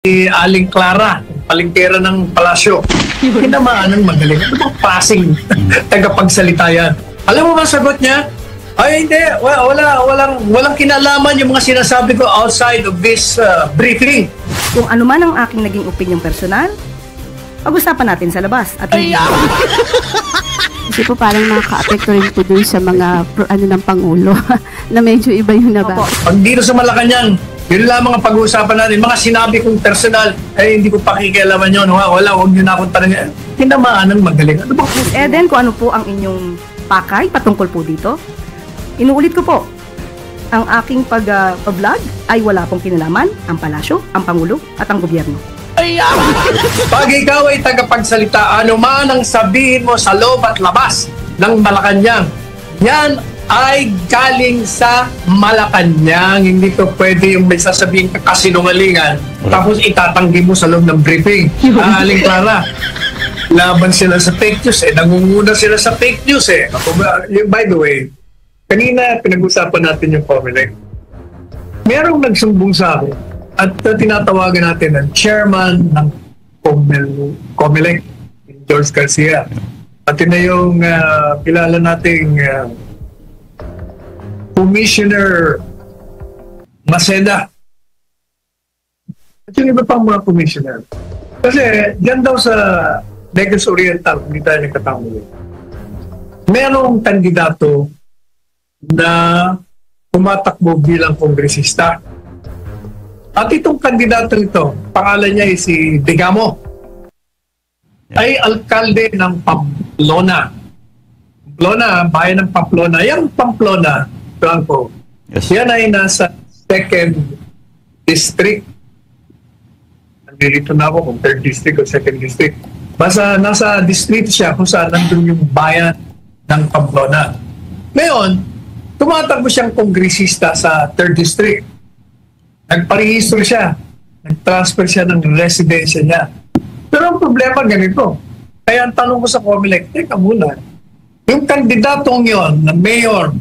si Aling Clara, palengkera ng palasyo. Tinamaan ng magaling. Ano bang klaseng tagapagsalita yan? Alam mo ba sagot niya? Ay, hindi. Walang kinalaman yung mga sinasabi ko outside of this briefing. Kung ano man ang aking naging opinyong personal, pag-usapan natin sa labas. At kasi po parang nakaka-apekto rin po dun sa mga ng Pangulo na medyo iba yung nabasa. Pag dito sa Malacanang, yun lamang ang pag-uusapan natin. Mga sinabi kong personal, ay hindi ko pakikialaman yun. Huwag nyo na akong tanongin. Tinamaan ng magaling. Ano ba? Ms. Eden, kung ano po ang inyong pakay patungkol po dito, inuulit ko po, ang aking pag-vlog ay wala pong kinalaman ang palasyo, ang Pangulo at ang gobyerno. Pag ikaw ay tagapagsalita, ano man ang sabihin mo sa loob at labas ng Malacanang, yan ay galing sa Malacanang. Hindi ko pwede yung may sasabihin kasinungalingan tapos itatanggi mo sa loob ng briefing. Aling Clara, laban sila sa fake news nangunguna sila sa fake news By the way, kanina pinag-usapan natin yung Comelec. Merong nagsumbong sa akin at tinatawagan natin ang chairman ng Comelec, George Garcia. Pati na yung kilala nating Commissioner Maceda. At yung iba pang mga commissioner. Kasi dyan daw sa Negros Oriental, hindi tayo nagkatamuli, merong kandidato na tumatakbo bilang kongresista. At itong kandidato ito, pangalan niya ay si Digamo, ay alkalde ng Pamplona. Pamplona, bayan ng Pamplona. Yung Pamplona, Franco, yes, yan ay nasa 2nd district. Nandito na ako kung 3rd district o 2nd district. Basta nasa district siya kung saan nandun yung bayan ng Pamplona. Ngayon, tumatakbo siyang kongresista sa 3rd district. Nagparehistro siya. Nag-transfer siya ng residensya niya. Pero ang problema ganito. Kaya ang tanong ko sa Comelec, teka muna, yung kandidatong yon na mayor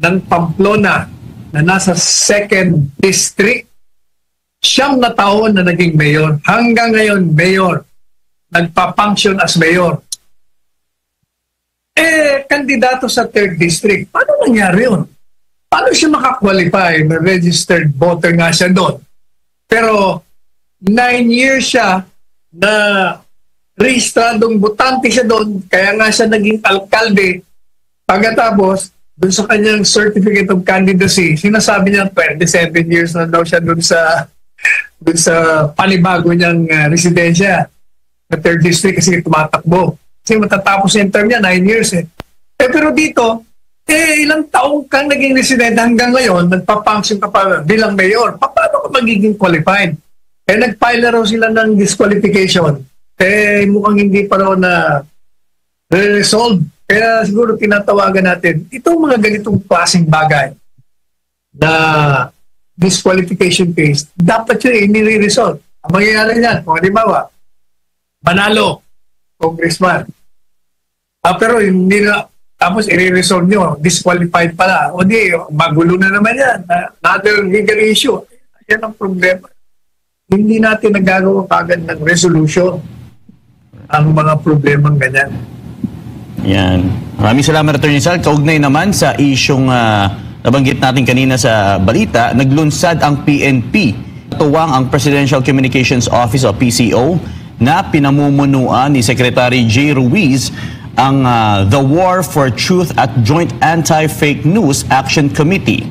ng Pamplona na nasa 2nd district, siyang na taon na naging mayor. Hanggang ngayon, mayor. Nagpa-function as mayor. Kandidato sa 3rd district. Paano nangyari yun? Paano siya makakwalify na registered voter nga siya doon? Pero 9 years siya na rehistradong botante siya doon, kaya nga siya naging alkalde. Pagkatapos, doon sa kanyang certificate of candidacy, sinasabi niya 27 years na daw siya doon sa panibago niyang residensya na 3rd district kasi tumatakbo. Kasi matatapos yung term niya, 9 years pero dito, ilang taong kang naging residente hanggang ngayon, nagpa-function ka pa bilang mayor. Paano ka magiging qualified? Nag-file na raw sila ng disqualification. Mukhang hindi pa raw na resolve. Kaya siguro tinatawagan natin, itong mga ganitong klaseng bagay na disqualification case, dapat yun nire-resolve. Ang mangyayari niyan, kung halimbawa, manalo, congressman. Pero hindi na, tapos i-resolve nyo, disqualified pala. O di, magulo na naman yan. Another legal issue. Yan ang problema. Hindi natin nagagawa kagad ng resolution ang mga problemang ganyan. Yan. Maraming salamat, Atty. Sal. Kaugnay naman sa isyong nabanggit natin kanina sa balita, naglunsad ang PNP. Tuwang ang Presidential Communications Office o PCO na pinamumunuan ni Secretary J. Ruiz ang The War for Truth at Joint Anti-Fake News Action Committee.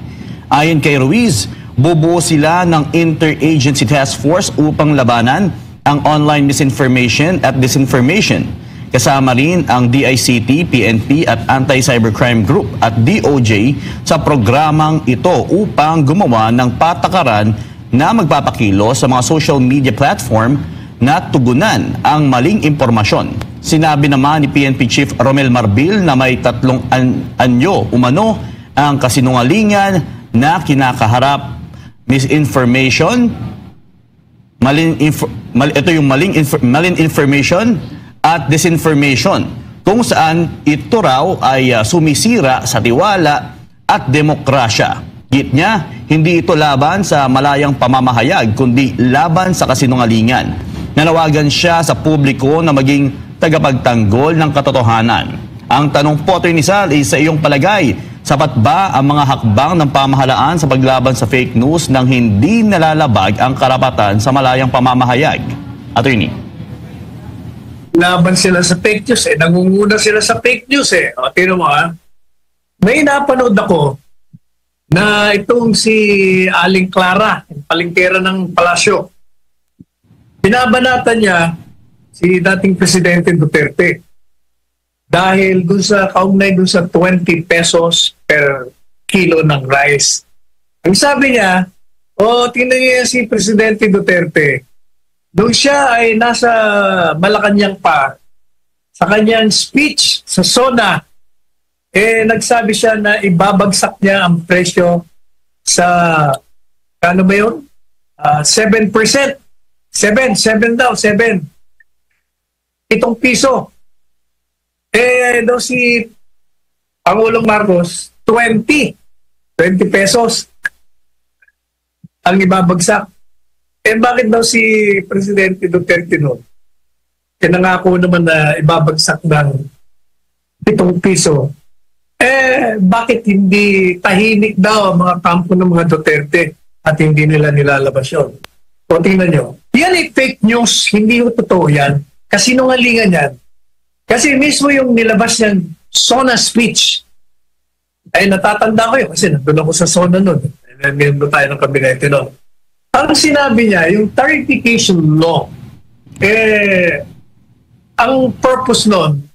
Ayon kay Ruiz, bubuo sila ng Interagency Task Force upang labanan ang online misinformation at disinformation. Kasama rin ang DICT, PNP at Anti-Cybercrime Group at DOJ sa programang ito upang gumawa ng patakaran na magpapakilo sa mga social media platform na tugunan ang maling impormasyon. Sinabi naman ni PNP Chief Romel Marbil na may 3 anyo umano ang kasinungalingan na kinakaharap: misinformation, ito yung maling information at disinformation, kung saan ito raw ay sumisira sa tiwala at demokrasya. Hit niya, hindi ito laban sa malayang pamamahayag kundi laban sa kasinungalingan. Nanawagan siya sa publiko na maging tagapagtanggol ng katotohanan. Ang tanong po, Atty. Sal, ay sa iyong palagay, sapat ba ang mga hakbang ng pamahalaan sa paglaban sa fake news nang hindi nalalabag ang karapatan sa malayang pamamahayag? Attorney. Laban sila sa fake news nangunguna sila sa fake news O, tino mo may napanood ako na itong si Aling Clara, yung palengkera ng palasyo. Binabanatan niya si dating Presidente Duterte dahil dun sa kaugnay dun sa 20 pesos per kilo ng rice. Ang sabi niya, tingnan niya si Presidente Duterte, nung siya ay nasa Malacanang pa, sa kanyang speech sa SONA, nagsabi siya na ibabagsak niya ang presyo sa, ano ba yun? 7%. 7 daw, 7. 7 piso. Daw si Pangulong Marcos, 20 pesos ang ibabagsak. Bakit daw si Presidente Duterte noon? Nangako naman na ibabagsak ng 7 piso. Bakit hindi tahimik daw ang mga kampo ng mga Duterte at hindi nila nilalabas yun? O tingnan nyo. Yan ay fake news. Hindi yung totoo yan. Kasinungalingan yan. Kasi mismo yung nilabas niyang SONA speech, ay natatanda ko yun kasi nandun ako sa SONA nun. Miyembro tayo ng kabinete nun. Ang sinabi niya, yung tarification law, ang purpose nun,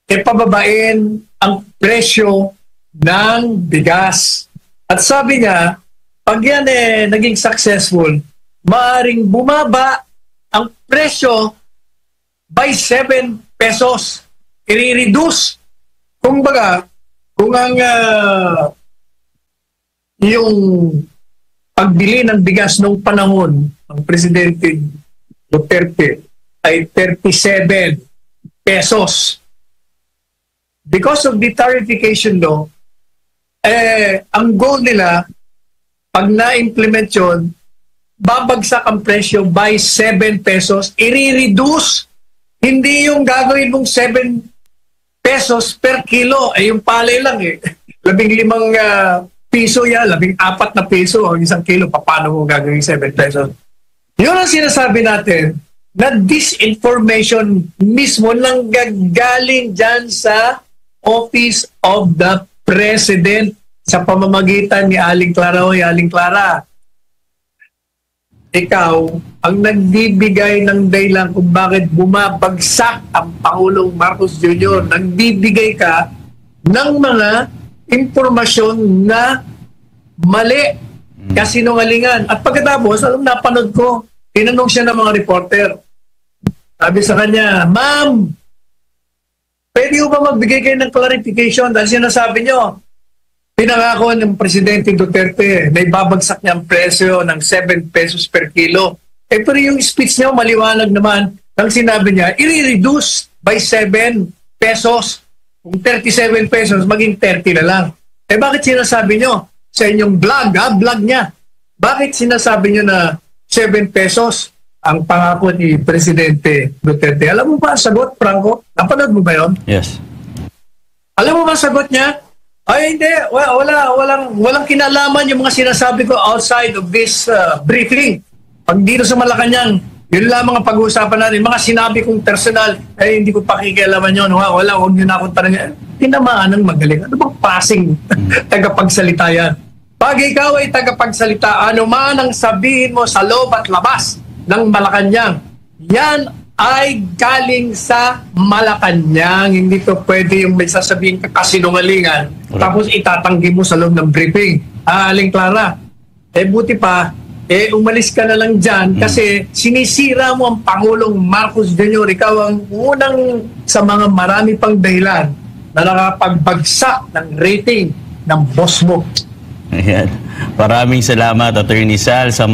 pababain ang presyo ng bigas. At sabi niya, pag yan naging successful, maaring bumaba ang presyo by 7 pesos. I-reduce. Kung baga, kung ang yung pagbili ng bigas nung panahon ng Presidente Duterte ay 37 pesos. Because of the tarification law, ang goal nila, pag na-implement yun, babagsak ang presyo by 7 pesos, i-reduce. Hindi yung gagawin mong 7 pesos per kilo. Yung palay lang 15 piso yan, 14 na piso ang isang kilo. Paano mo gagawin 7 pesos? Yun ang sinasabi natin na disinformation mismo nang gagaling dyan sa Office of the President sa pamamagitan ni Aling Clara. O Aling Clara, ikaw ang nagbibigay ng dahilan kung bakit bumabagsak ang Pangulong Marcos Jr. Nagbibigay ka ng mga impormasyon na mali, kasinungalingan. At pagkatapos, alam, napanood ko, tinanong siya ng mga reporter. Sabi sa kanya, Ma'am, pwede ko ba magbigay kayo ng clarification dahil sinasabi nyo, pinangako ng Presidente Duterte na ibabagsak niya ang presyo ng 7 pesos per kilo. Pero yung speech niya, maliwanag naman, ang sinabi niya, i-reduce by 7 pesos. Kung 37 pesos, maging 30 na lang. Bakit sinasabi nyo sa inyong vlog niya, bakit sinasabi nyo na 7 pesos ang pangako ni Presidente Duterte? Alam mo ba ang sagot, Franco? Napanood mo ba yun? Yes. Alam mo ba ang sagot niya? Ay, hindi. Walang kinalaman yung mga sinasabi ko outside of this briefing. Pag dito sa Malacanang, yun lamang ang pag-uusapan natin. Mga sinabi kong personal, hindi ko pakikialaman yun. Huwag nyo na akong tanongin. Tinamaan ng magaling. Ano bang passing tagapagsalita yan? Pag ikaw ay tagapagsalita, ano man ang sabihin mo sa loob at labas ng Malacanang, yan ay galing sa Malacanang. Hindi to pwede yung may sasabihin ka kasinungalingan tapos itatanggi mo sa loob ng briefing. Aling Clara, buti pa, umalis ka na lang dyan kasi sinisira mo ang Pangulong Marcos Jr. Ikaw ang unang sa mga marami pang dahilan na nakapagbagsak ng rating ng boss mo. Ayan. Maraming salamat, Attorney Sal, sa